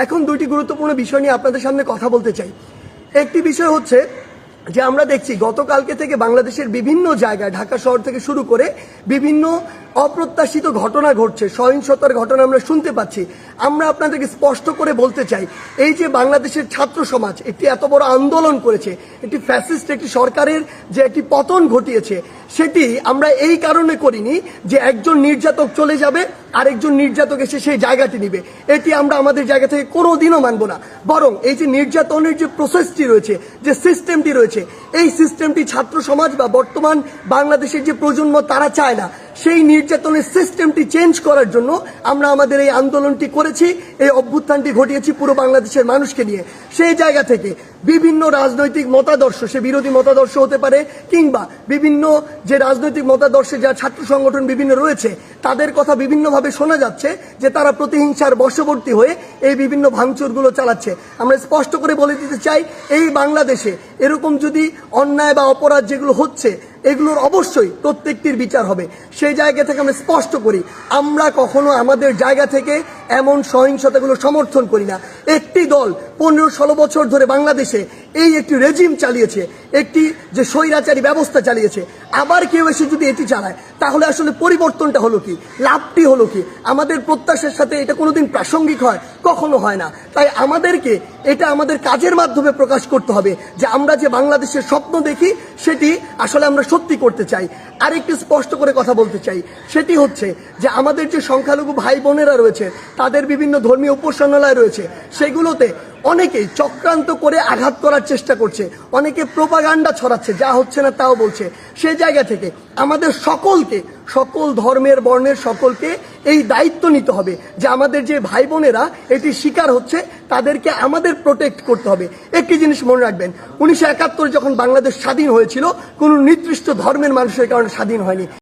এখন দুইটি গুরুত্বপূর্ণ বিষয় নিয়ে আপনাদের সামনে কথা বলতে চাই। একটি বিষয় হচ্ছে যে আমরা দেখছি গতকালকে থেকে বাংলাদেশের বিভিন্ন জায়গায় ঢাকা শহর থেকে শুরু করে বিভিন্ন অপ্রত্যাশিত ঘটনা ঘটছে, সহিংসতার ঘটনা আমরা শুনতে পাচ্ছি। আমরা আপনাদেরকে স্পষ্ট করে বলতে চাই, এই যে বাংলাদেশের ছাত্র সমাজ একটি এত বড় আন্দোলন করেছে, একটি ফ্যাসিস্ট একটি সরকারের যে একটি পতন ঘটিয়েছে, সেটি আমরা এই কারণে করিনি যে একজন নির্যাতক চলে যাবে আরেকজন নির্যাতক এসে সেই জায়গাটি নিবে। এটি আমরা আমাদের জায়গা থেকে কোনোদিনও মানব না। বরং এই যে নির্যাতনের যে প্রসেসটি রয়েছে, যে সিস্টেমটি রয়েছে, এই সিস্টেমটি ছাত্র সমাজ বা বর্তমান বাংলাদেশের যে প্রজন্ম তারা চায় না। সেই নির্যাতনের সিস্টেমটি চেঞ্জ করার জন্য আমরা আমাদের এই আন্দোলনটি করেছি, এই অভ্যুত্থানটি ঘটিয়েছি পুরো বাংলাদেশের মানুষকে নিয়ে। সেই জায়গা থেকে বিভিন্ন রাজনৈতিক মতাদর্শ, সে বিরোধী মতাদর্শ হতে পারে কিংবা বিভিন্ন যে রাজনৈতিক মতাদর্শে যা ছাত্র সংগঠন বিভিন্ন রয়েছে, তাদের কথা বিভিন্নভাবে শোনা যাচ্ছে যে তারা প্রতিহিংসার বশবর্তী হয়ে এই বিভিন্ন ভাঙচুরগুলো চালাচ্ছে। আমরা স্পষ্ট করে বলে দিতে চাই, এই বাংলাদেশে এরকম যদি অন্যায় বা অপরাধ যেগুলো হচ্ছে এগুলোর অবশ্যই প্রত্যেকটির বিচার হবে। সেই জায়গা থেকে আমরা স্পষ্ট করি, আমরা কখনো আমাদের জায়গা থেকে এমন সহিংসতাগুলো সমর্থন করি না। একটি দল 15-16 বছর ধরে বাংলাদেশে এই একটি রেজিম চালিয়েছে, একটি যে স্বৈরাচারী ব্যবস্থা চালিয়েছে, আবার কেউ এসে যদি এটি চালায় তাহলে আসলে পরিবর্তনটা হলো কি, লাভটি হলো কি? আমাদের প্রত্যাশার সাথে এটা কোনোদিন প্রাসঙ্গিক হয়? কখনো হয় না। তাই আমাদেরকে এটা আমাদের কাজের মাধ্যমে প্রকাশ করতে হবে যে আমরা যে বাংলাদেশের স্বপ্ন দেখি সেটি আসলে আমরা সত্যি করতে চাই। আরেকটি স্পষ্ট করে কথা বলতে চাই, সেটি হচ্ছে যে আমাদের যে সংখ্যালঘু ভাই বোনেরা রয়েছে, তাদের বিভিন্ন ধর্মীয় উপাসনালয় রয়েছে, সেগুলোতে অনেকেই চক্রান্ত করে আঘাত করার চেষ্টা করছে, অনেকে প্রোপাগান্ডা ছড়াচ্ছে, যা হচ্ছে না তাও বলছে। সেই জায়গা থেকে আমাদের সকলকে, সকল ধর্মের বর্ণের সকলকে এই দায়িত্ব নিতে হবে যে আমাদের যে ভাই বোনেরা এটি শিকার হচ্ছে তাদেরকে আমাদের প্রোটেক্ট করতে হবে। একটি জিনিস মনে রাখবেন, 1971 যখন বাংলাদেশ স্বাধীন হয়েছিল কোনো নির্দিষ্ট ধর্মের মানুষের কারণে স্বাধীন হয়নি।